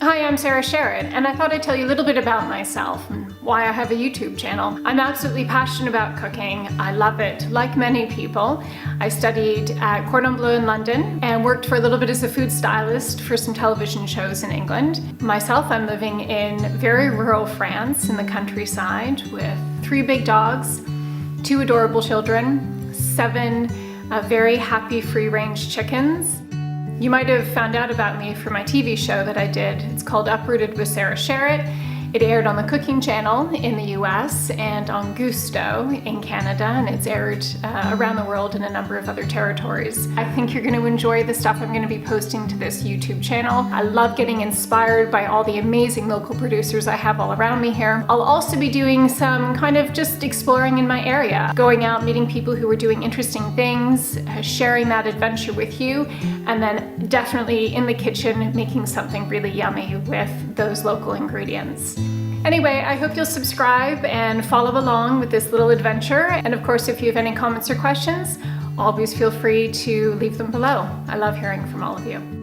Hi, I'm Sarah Sharratt, and I thought I'd tell you a little bit about myself and why I have a YouTube channel. I'm absolutely passionate about cooking. I love it, like many people. I studied at Cordon Bleu in London and worked for a little bit as a food stylist for some television shows in England. Myself, I'm living in very rural France in the countryside with 3 big dogs, 2 adorable children, 7 very happy free-range chickens. You might have found out about me from my TV show that I did. It's called UpRooted with Sarah Sharratt. It aired on the Cooking Channel in the US and on Gusto in Canada, and it's aired around the world in a number of other territories. I think you're going to enjoy the stuff I'm going to be posting to this YouTube channel. I love getting inspired by all the amazing local producers I have all around me here. I'll also be doing some kind of just exploring in my area, going out, meeting people who are doing interesting things, sharing that adventure with you, and then definitely in the kitchen making something really yummy with those local ingredients. Anyway, I hope you'll subscribe and follow along with this little adventure. And of course, if you have any comments or questions, always feel free to leave them below. I love hearing from all of you.